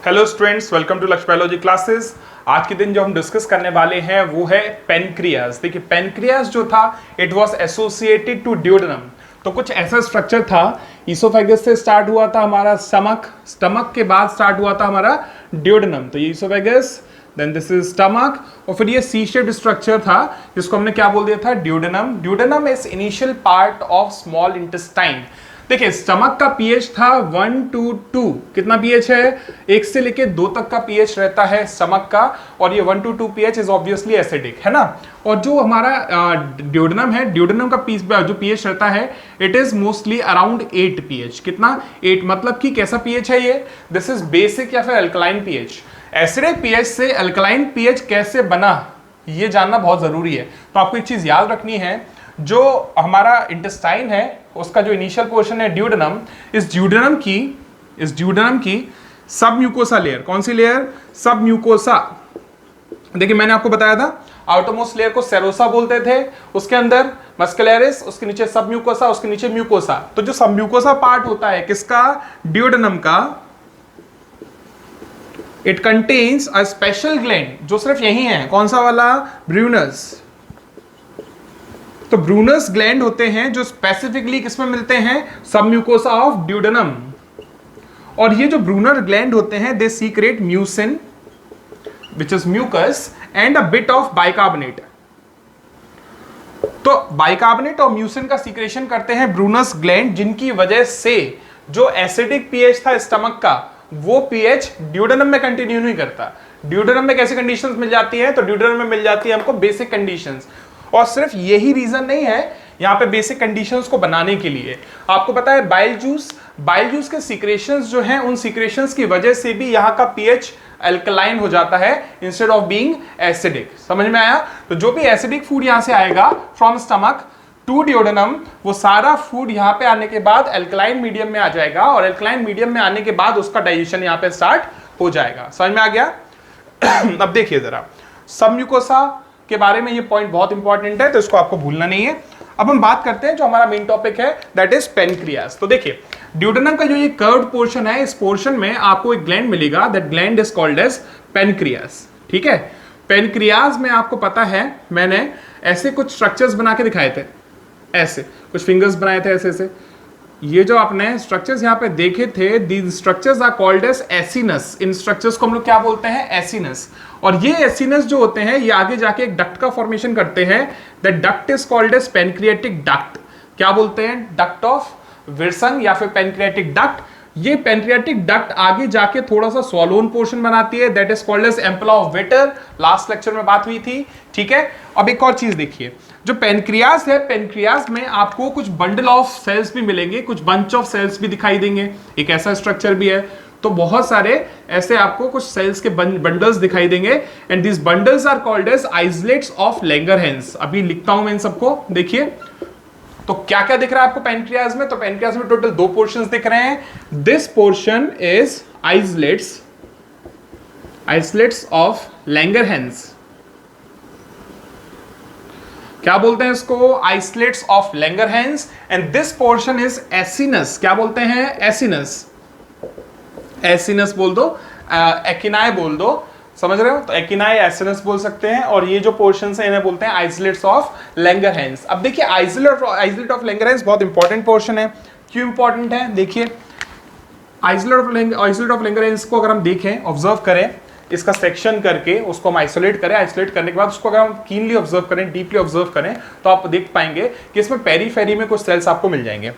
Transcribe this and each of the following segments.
Hello students, welcome to लक्ष्य biology classes. आज के दिन जो हम डिस्कस करने वाले हैं वो है पेनक्रियाज। देखिए पेनक्रियाज जो था it was associated to duodenum. तो कुछ ऐसा स्ट्रक्चर था, ईसोफेगस से स्टार्ट हुआ था हमारा स्टमक के बाद स्टार्ट हुआ था हमारा ड्यूडेनम। तो ये oesophagus, then this is stomach, और फिर ये सी शेप्ड स्ट्रक्चर था जिसको हमने क्या बोल दिया था, duodenum. Duodenum is initial part of small intestine. देखिए स्टमक का पीएच था 1 to 2, कितना पीएच है, 1 से लेके 2 तक का पीएच रहता है स्टमक का, और ये 1 to 2 pH is obviously acidic, है ना। और जो हमारा ड्यूडेनम है, ड्यूडेनम का जो पीएच रहता है it is mostly around 8 pH. कितना, 8, मतलब कि कैसा पीएच है ये, दिस इज बेसिक या फिर अल्कलाइन पीएच। एसिडिक पीएच से अल्कलाइन पीएच कैसे बना ये जानना बहुत जरूरी है। तो आपको एक चीज याद रखनी है, जो हमारा इंटेस्टाइन है उसका जो इनिशियल पोर्शन है ड्यूडेनम, इस ड्यूडेनम की सब म्यूकोसा लेयर, कौन सी लेयर, सब म्यूकोसा। देखिए मैंने आपको बताया था आउटरमोस्ट लेयर को सेरोसा बोलते थे, उसके अंदर मस्कुलरिस, उसके नीचे सब म्यूकोसा, उसके नीचे म्यूकोसा। तो जो सब म्यूकोसा पार्ट होता है किसका, ड्यूडेनम का, it contains a special gland जो सिर्फ यही है, कौन सा वाला, ब्रूनस। तो ब्रूनस ग्लैंड होते हैं जो स्पेसिफिकली किसमें मिलते हैं, सब म्यूकोसा ऑफ ड्यूडेनम। और ये जो ब्रूनर ग्लैंड होते हैं they secrete mucin which is mucus and a bit of bicarbonate. तो बाइकार्बोनेट और म्यूसिन का सीक्रेशन करते हैं ब्रूनस ग्लैंड, जिनकी वजह से जो एसिडिक पीएच था स्टमक का वो पीएच ड्यूडेनम में कंटिन्यू नहीं करता। ड्यूडेनम में कैसी कंडीशंस मिल जाती है, तो ड्यूडेनम में मिल जाती है हमको बेसिक कंडीशंस। और सिर्फ यही रीजन नहीं है यहां पे बेसिक कंडीशंस को बनाने के लिए, आपको पता है बाइल जूस के सीक्रेशंस जो हैं उन सीक्रेशंस की वजह से भी यहां का पीएच अल्कलाइन हो जाता है इंस्टेड ऑफ बीइंग एसिडिक। समझ में आया। तो जो भी एसिडिक फूड यहां से आएगा फ्रॉम स्टमक टू ड्यूडेनम, वो सारा फूड यहां पे आने के बाद अल्कलाइन मीडियम में आ जाएगा, और अल्कलाइन मीडियम में आने के बाद उसका डाइजेशन यहां पे स्टार्ट हो जाएगा। समझ में आ गया। अब देखिए जरा सब म्यूकोसा के बारे में, ये पॉइंट बहुत इंपॉर्टेंट है तो इसको आपको भूलना नहीं है। अब हम बात करते हैं जो हमारा मेन टॉपिक है, दैट इज पेनक्रियाज। तो देखिए ड्यूडेनम का जो ये कर्व्ड पोर्शन है, इस पोर्शन में आपको एक ग्लैंड मिलेगा, that gland is called as pancreas. ठीक है, पेनक्रियाज में आपको पता है मैंने ऐसे कुछ स्ट्रक्चर्स बना के दिखाए थे, ऐसे कुछ फिंगर्स बनाए थे ऐसे ऐसे। ये जो आपने स्ट्रक्चर्स यहाँ पे देखे थे, these structures are called as acinus. इन स्ट्रक्चर्स को हम लोग क्या बोलते हैं, एसिनस। और ये एसिनस जो होते हैं ये आगे जाके एक डक्ट का फॉर्मेशन करते हैं, that duct is called as pancreatic duct. क्या बोलते हैं, डक्ट ऑफ विल्सन या फिर पेनक्रियाटिक डक्ट। ये पेनक्रियाटिक डक्ट आगे जाके थोड़ा सा स्वॉलोन पोर्शन बनाती है, that is called as ampulla of Vater. Last lecture में बात हुई थी। ठीक है, अब एक और चीज देखिए, जो पेनक्रियाज है, पेनक्रियाज में आपको कुछ बंडल ऑफ सेल्स भी मिलेंगे, कुछ बंच ऑफ सेल्स भी दिखाई देंगे, एक ऐसा स्ट्रक्चर भी है। तो बहुत सारे ऐसे आपको कुछ सेल्स के बंडल्स दिखाई देंगे, and this bundles are called as isolates of Langerhans. अभी लिखता हूं मैं इन सबको, देखिए। तो क्या क्या दिख रहा है आपको पेनक्रियाज में, तो पेनक्रियाज में टोटल 2 पोर्शंस दिख रहे हैं। This portion is isolates of Langerhans. क्या बोलते हैं इसको, isolates of Langerhans. And this portion is acinus. क्या बोलते हैं, एसिनस। एसिनस बोल दो, एकिनाई बोल दो, समझ रहे हो। तो एकिनाई एसिनस बोल सकते हैं, और ये जो पोर्शन है इन्हें बोलते हैं आइसोलेट्स ऑफ लैंगरहैंस। अब देखिए आइसोलेट ऑफ लैंगरहैंस बहुत इंपॉर्टेंट पोर्शन है। क्यों इंपॉर्टेंट है, देखिए आइसोलेट ऑफ लैंगरहैंस को अगर हम देखें, ऑब्जर्व करें, इसका सेक्शन करके उसको हम आइसोलेट करें, आइसोलेट करने के बाद उसको अगर हम कीनली ऑब्जर्व करें, डीपली ऑब्जर्व करें, तो आप देख पाएंगे कि इसमें पेरीफेरी में कुछ सेल्स आपको मिल जाएंगे।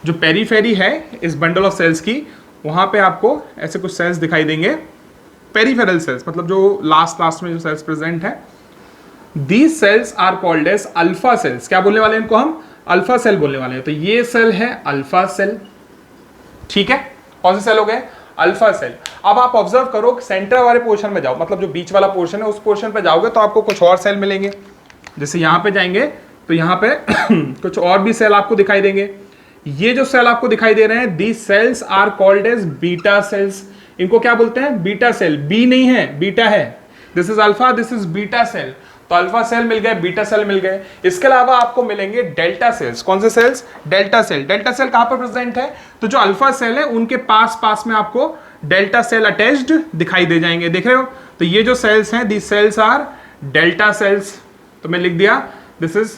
जो पेरीफेरी है इस बंडल ऑफ सेल्स की, वहां पे आपको ऐसे कुछ सेल्स दिखाई देंगे, पेरीफेरल सेल्स, मतलब जो लास्ट में जो सेल्स प्रेजेंट है। These cells are called as alpha cells. क्या बोलने वाले हैं इनको हम, अल्फा सेल बोलने वाले हैं। तो ये सेल है अल्फा सेल। ठीक है, कौन से सेल हो गए, अल्फा सेल। अब आप ऑब्जर्व करो, सेंटर वाले पोर्शन में जाओ, मतलब जो बीच वाला पोर्शन है उस पोर्शन पे जाओगे तो आपको कुछ और सेल मिलेंगे। जैसे यहां पे जाएंगे तो यहां पे कुछ और भी सेल आपको दिखाई देंगे। ये जो सेल आपको दिखाई दे रहे हैं, these cells are called as beta cells. इनको क्या बोलते हैं, बीटा सेल। बी नहीं है, बीटा है। This is alpha, this is beta cell. तो अल्फा सेल मिल गए, बीटा सेल मिल गए। इसके अलावा आपको मिलेंगे डेल्टा सेल्स। कौन से cells? Delta cell. Delta cell कहां पर प्रेजेंट है? तो जो अल्फा सेल है उनके पास पास में आपको डेल्टा सेल अटैच्ड दिखाई दे जाएंगे, देख रहे हो। तो ये जो सेल्स हैं, दी सेल्स आर डेल्टा सेल्स, तो मैं लिख दिया दिस इज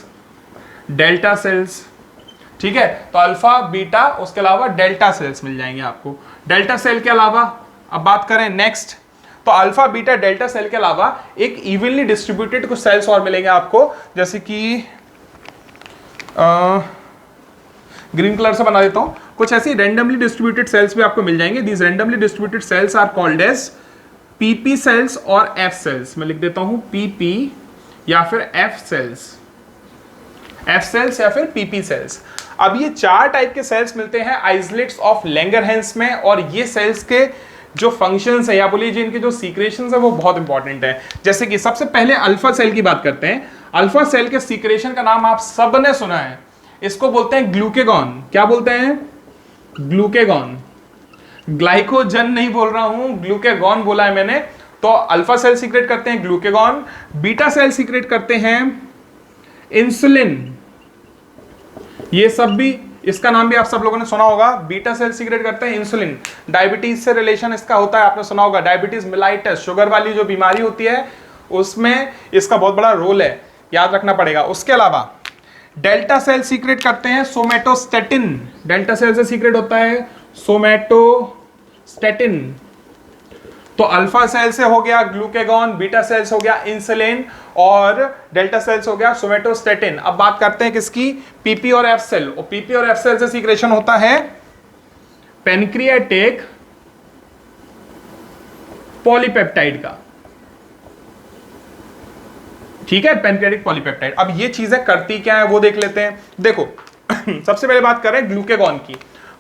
डेल्टा सेल्स, ठीक है। तो अल्फा बीटा, उसके अलावा डेल्टा सेल्स मिल जाएंगे आपको। डेल्टा सेल के अलावा अब बात करें नेक्स्ट, तो अल्फा बीटा डेल्टा सेल के अलावा एक इवनली डिस्ट्रीब्यूटेड कुछ सेल्स और मिलेंगे आपको, जैसे कि ग्रीन कलर से बना देता हूं, कुछ ऐसी रैंडमली डिस्ट्रीब्यूटेड सेल्स भी आपको मिल जाएंगे। These randomly distributed cells are called as PP cells और एफ सेल्स। मैं लिख देता हूं पीपी या फिर एफ सेल्स, एफ सेल्स या फिर पीपी सेल्स। अब ये 4 टाइप के सेल्स मिलते हैं आइसोलेट्स ऑफ लैंगरहैंस में, और ये सेल्स के जो फंक्शंस है या बोलिए जिनके जो सीक्रेशंस है वो बहुत इंपॉर्टेंट है। जैसे कि सबसे पहले अल्फा सेल की बात करते हैं। अल्फा सेल के सीक्रेशन का नाम आप सबने सुना है, इसको बोलते हैं ग्लूकेगॉन। क्या बोलते हैं? ग्लूकेगॉन। ग्लाइकोजन नहीं बोल रहा हूं, ग्लूकेगॉन बोला है मैंने। तो अल्फा सेल सीक्रेट करते हैं ग्लूकेगॉन, बीटा सेल सीक्रेट करते हैं इंसुलिन। ये सब भी, इसका नाम भी आप सब लोगों ने सुना होगा। बीटा सेल सीक्रेट करते हैं इंसुलिन। डायबिटीज से रिलेशन इसका होता है, आपने सुना होगा, डायबिटीज मिलाइटस, शुगर वाली जो बीमारी होती है उसमें इसका बहुत बड़ा रोल है, याद रखना पड़ेगा। उसके अलावा डेल्टा सेल सीक्रेट करते हैं सोमेटोस्टेटिन। डेल्टा सेल से सीक्रेट होता है सोमेटोस्टेटिन। तो अल्फा सेल से हो गया ग्लूकेगॉन, बीटा सेल से हो गया इंसुलिन, और डेल्टा सेल से हो गया सोमेटोस्टेटिन। अब बात करते हैं किसकी? पीपी और एफ सेल। और पीपी और एफ सेल से सीक्रेशन होता है पेनक्रियाटिक पॉलीपेप्टाइड का, ठीक है, पेनक्रियाटिक पॉलीपेप्टाइड। अब ये चीजें करती क्या है वो देख लेते हैं। देखो सबसे पहले बात करें ग्लूकेगॉन की।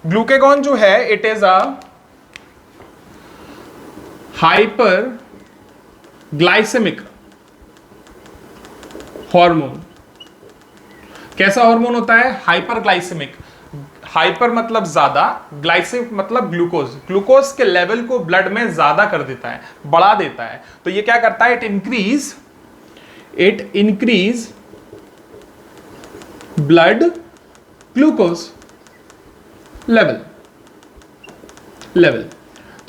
ग्लूकेगॉन जो है it is a hyper glycaemic hormone. कैसा हार्मोन होता है? Hyper glycaemic. हाइपर मतलब ज्यादा, ग्लाइसेमिक मतलब ग्लूकोज। ग्लूकोज के लेवल को ब्लड में ज्यादा कर देता है, बढ़ा देता है। तो ये क्या करता है? It increase blood glucose level.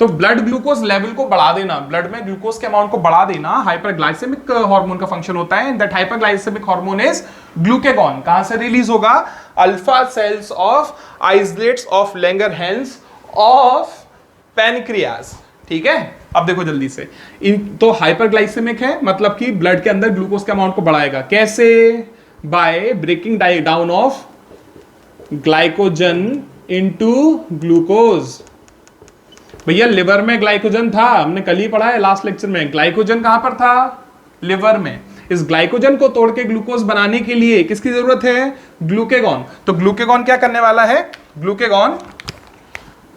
तो ब्लड ग्लूकोज लेवल को बढ़ा देना, ब्लड में ग्लूकोज के अमाउंट को बढ़ा देना हाइपरग्लाइसेमिक हार्मोन का फंक्शन होता है। That hyperglycaemic hormone is glucagon. कहां से रिलीज होगा? Alpha cells of isolates of Langerhans of pancreas, ठीक है। अब देखो जल्दी से, तो हाइपरग्लाइसेमिक है मतलब कि ब्लड के अंदर ग्लूकोज के अमाउंट को बढ़ाएगा। कैसे? By breaking down of glycogen into glucose. भैया लिवर में ग्लाइकोजन था, हमने कल ही पढ़ा है लास्ट लेक्चर में। ग्लाइकोजन कहां पर था? लिवर में। इस ग्लाइकोजन को तोड़ के ग्लूकोज बनाने के लिए किसकी जरूरत है? ग्लूकेगॉन। तो ग्लूकेगॉन क्या करने वाला है?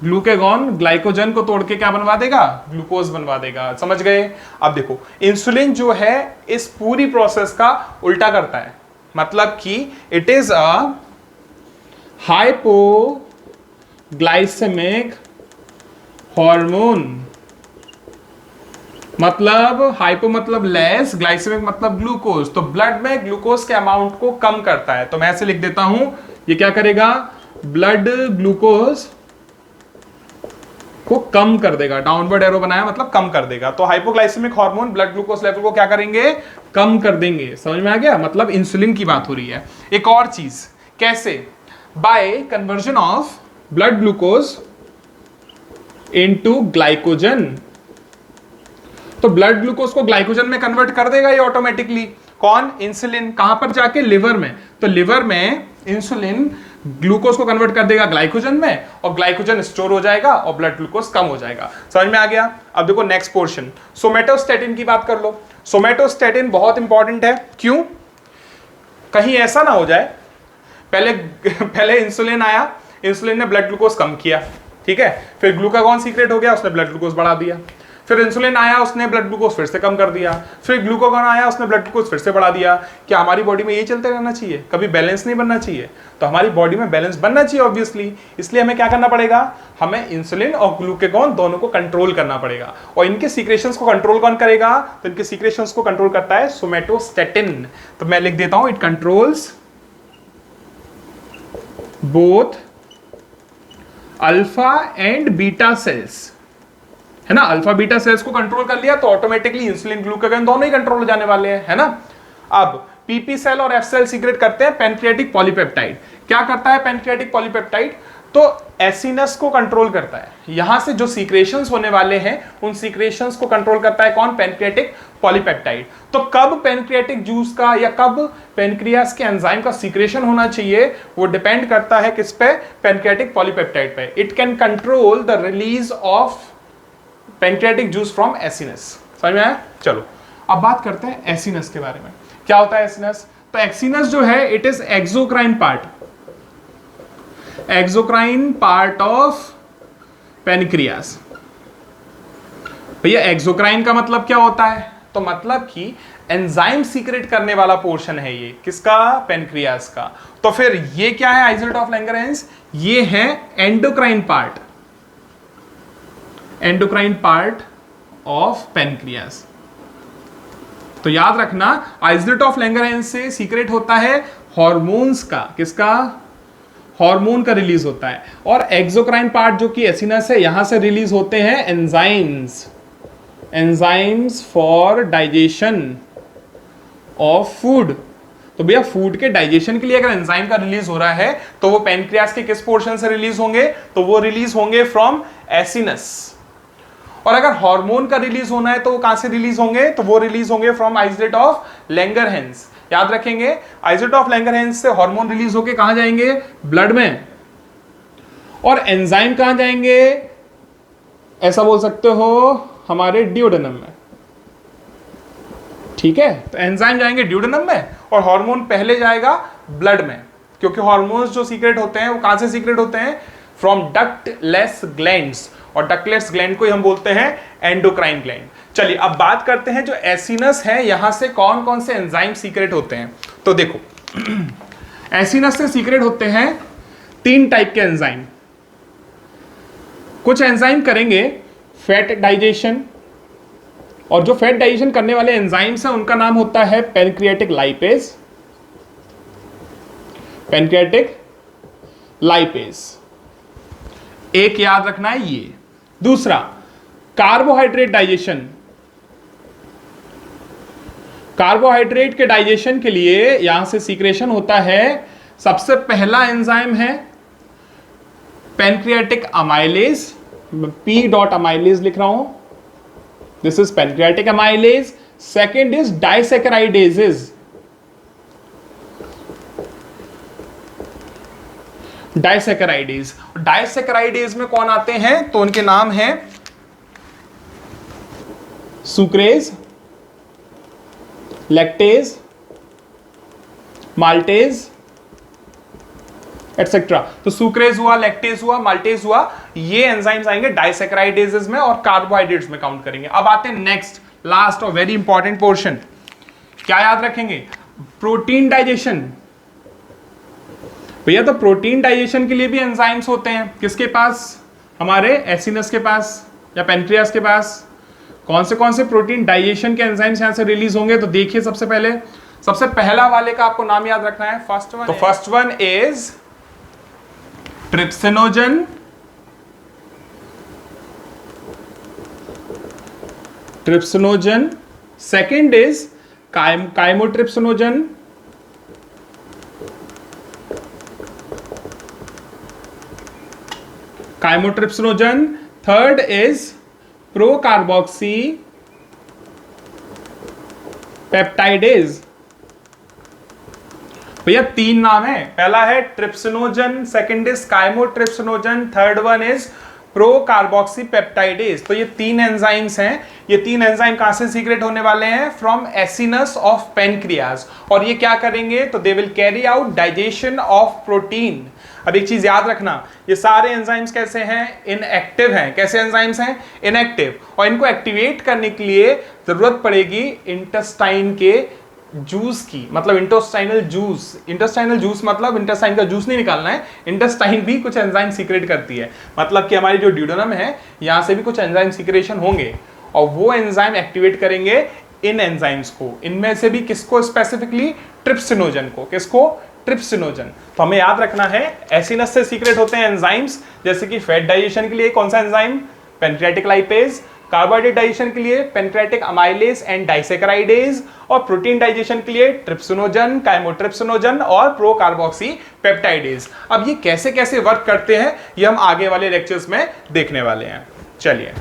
ग्लूकेगॉन ग्लाइकोजन को तोड़ के क्या बनवा देगा? ग्लूकोज बनवा देगा। समझ गए? अब देखो इंसुलिन जो है इस पूरी प्रोसेस का उल्टा करता है, मतलब कि it is a hypoglycaemic hormone. मतलब हाइपो मतलब लेस, ग्लाइसेमिक मतलब ग्लूकोज। तो ब्लड में ग्लूकोज के अमाउंट को कम करता है। तो मैं ऐसे लिख देता हूं, ये क्या करेगा? ब्लड ग्लूकोज को कम कर देगा। डाउनवर्ड एरो बनाया मतलब कम कर देगा। तो hypoglycaemic hormone blood glucose level को क्या करेंगे? कम कर देंगे। समझ में आ गया? मतलब इंसुलिन की बात हो रही है। एक और चीज, कैसे? Bye conversion of blood glucose into glycogen. तो ब्लड ग्लूकोज को ग्लाइकोजन में कन्वर्ट कर देगा ये ऑटोमेटिकली। कौन? इंसुलिन। कहां पर जाके? लिवर में। तो लिवर में इंसुलिन ग्लूकोज को कन्वर्ट कर देगा ग्लाइकोजन में, और ग्लाइकोजन स्टोर हो जाएगा और ब्लड ग्लूकोज कम हो जाएगा। समझ में आ गया? अब देखो नेक्स्ट पोर्शन, सोमेटोस्टेटिन की बात कर लो। सोमेटोस्टेटिन बहुत इंपॉर्टेंट है। क्यों? कहीं ऐसा ना हो जाए पहले इंसुलिन आया, इंसुलिन ने ब्लड ग्लूकोज कम किया, ठीक है, फिर ग्लूकागॉन सीक्रेट हो गया, उसने ब्लड ग्लूकोज बढ़ा दिया। फिर इंसुलिन आया, उसने ब्लड ग्लूकोज फिर से कम कर दिया। फिर ग्लूकागॉन आया, उसने ब्लड ग्लूकोज फिर से बढ़ा दिया। क्या हमारी बॉडी में यही चलते रहना चाहिए? कभी बैलेंस नहीं बनना चाहिए? तो हमारी बॉडी में बैलेंस बनना चाहिए ऑब्वियसली। इसलिए हमें क्या करना पड़ेगा? हमें इंसुलिन और ग्लूकागॉन दोनों को कंट्रोल करना पड़ेगा। और इनके सीक्रेशंस को कंट्रोल कौन करेगा? तो इनके सीक्रेशंस को कंट्रोल करता है सोमेटोस्टेटिन। तो मैं लिख देता हूं, it controls both alpha and beta cells है ना। अल्फा बीटा सेल्स को कंट्रोल कर लिया तो ऑटोमेटिकली इंसुलिन ग्लूकागॉन दोनों ही कंट्रोल हो जाने वाले हैं, है ना। अब पीपी सेल और एफ सेल सीक्रेट करते हैं पैनक्रियाटिक पॉलीपेप्टाइड। क्या करता है पैनक्रियाटिक पॉलीपेप्टाइड? तो एसिनस को कंट्रोल करता है। यहां से जो सीक्रेशंस होने वाले हैं उन सीक्रेशंस को कंट्रोल करता है कौन? Pancreatic polypeptide. तो कब पैनक्रियाटिक जूस का या कब पैनक्रियास के एंजाइम का सीक्रेशन होना चाहिए वो डिपेंड करता है किस पे? पैनक्रियाटिक पॉलीपेप्टाइड पे। It can control the release of pancreatic juice from acinus. समझ में आया? चलो अब बात करते हैं एसिनस के बारे में। क्या होता है एसिनस? तो एक्सिनस जो है it is exocrine part of pancreas. भैया एक्सोक्राइन का मतलब क्या होता है? तो मतलब कि एंजाइम सीक्रेट करने वाला पोर्शन है ये किसका? पैनक्रियास का। तो फिर ये क्या है आइसोलेट ऑफ लैंगरहैंस? ये है एंडोक्राइन पार्ट ऑफ पैनक्रियास। तो याद रखना आइसोलेट ऑफ लैंगरहैंस से सीक्रेट होता है हॉर्मोन्स का। किसका? हार्मोन का रिलीज होता है। और एक्सोक्राइन पार्ट जो कि एसिनस है यहां से रिलीज होते हैं enzymes for digestion of food. तो भैया फूड के डाइजेशन के लिए अगर एंजाइम का रिलीज हो रहा है तो वो पैनक्रियास के किस पोर्शन से रिलीज होंगे? तो वो रिलीज होंगे फ्रॉम एसिनस। और अगर हार्मोन का रिलीज होना है तो वो कहां से रिलीज होंगे? तो वो रिलीज होंगे फ्रॉम आइसोलेट ऑफ लैंगरहैंस। याद रखेंगे आइसोलेट ऑफ लैंगरहैंस से हार्मोन रिलीज होके कहां जाएंगे? ब्लड में। और एंजाइम कहां जाएंगे? ऐसा बोल सकते हो हमारे ड्यूडेनम में। ठीक है, तो एंजाइम जाएंगे ड्यूडेनम में और हार्मोन पहले जाएगा ब्लड में, क्योंकि हार्मोन्स जो सीक्रेट होते हैं वो कहां से सीक्रेट होते हैं? From ductless glands. और डक्टलेस ग्लैंड को हम बोलते हैं एंडोक्राइन ग्लैंड। चलिए अब बात करते हैं जो एसिनस है यहां से कौन कौन से एंजाइम सीक्रेट होते हैं। तो देखो एसिनस से सीक्रेट होते हैं 3 टाइप के एंजाइम। कुछ एंजाइम करेंगे फैट डाइजेशन, और जो फैट डाइजेशन करने वाले एंजाइम्स हैं उनका नाम होता है पैनक्रियाटिक लाइपेज। एक याद रखना है ये। दूसरा कार्बोहाइड्रेट डाइजेशन। कार्बोहाइड्रेट के डाइजेशन के लिए यहां से सीक्रेशन होता है, सबसे पहला एंजाइम है पैनक्रियाटिक अमाइलेज। P.अमाइलेज लिख रहा हूं, this is pancreatic amylase. Second is disaccharidases. Disaccharidase में कौन आते हैं? तो उनके नाम हैं सुक्रेज, लैक्टेज, माल्टेज एटसेट्रा। तो सुक्रेज हुआ, लैक्टेज हुआ, माल्टेज हुआ, ये एंजाइम्स आएंगे डाइसैकेराइडेजेस में और कार्बोहाइड्रेट्स में काउंट करेंगे। अब आते हैं नेक्स्ट लास्ट और वेरी इंपॉर्टेंट पोर्शन। क्या याद रखेंगे? Protein digestion. भैया तो प्रोटीन डाइजेशन के लिए भी एंजाइम्स होते हैं किसके पास? हमारे एसिनस के पास या पैनक्रियास के पास। कौन से प्रोटीन डाइजेशन के एंजाइम्स यहां से रिलीज होंगे? तो देखिए सबसे पहला वाले का आपको नाम याद रखना है, first one is trypsinogen. Second is chymotrypsinogen. Third is procarboxypeptidase. भैया 3 नाम है, पहला है ट्रिप्सिनोजन, second is chymotrypsinogen, third one is procarboxypeptidase. तो ये 3 एंजाइम्स हैं। ये 3 एंजाइम कहां से सीक्रेट होने वाले हैं? From acinus of pancreas. और ये क्या करेंगे? तो they will carry out digestion of protein. अब एक चीज याद रखना, ये सारे एंजाइम्स कैसे हैं? इनएक्टिव हैं। कैसे एंजाइम्स हैं? इनएक्टिव। और इनको एक्टिवेट करने के लिए जरूरत पड़ेगी इंटेस्टाइन के जूस की, मतलब इंटेस्टाइनल जूस मतलब इंटेस्टाइन का जूस नहीं निकालना है, इंटेस्टाइन भी कुछ एंजाइम सीक्रेट करती है। मतलब कि हमारी जो ड्यूडेनम है यहां से भी कुछ एंजाइम सीक्रेशन होंगे और वो एंजाइम एक्टिवेट करेंगे इन एंजाइम्स को। इनमें से भी किसको? स्पेसिफिकली ट्रिप्सिनोजन को। किसको? ट्रिप्सिनोजन। तो हमें याद रखना है एसिनस से सीक्रेट होते हैं एंजाइम्स, जैसे कि फैट डाइजेशन के लिए कौन सा enzyme? Pancreatic lipase. Carbohydrate digestion के लिए पेनक्रेटिक अमाइलेज एंड डाइसेकेराइडेज, और प्रोटीन डाइजेशन के लिए ट्रिप्सिनोजन, काइमोट्रिप्सिनोजन और प्रोकार्बोक्सी पेप्टाइडेज। अब ये कैसे कैसे वर्क करते हैं ये हम आगे वाले लेक्चर्स में देखने वाले हैं। चलिए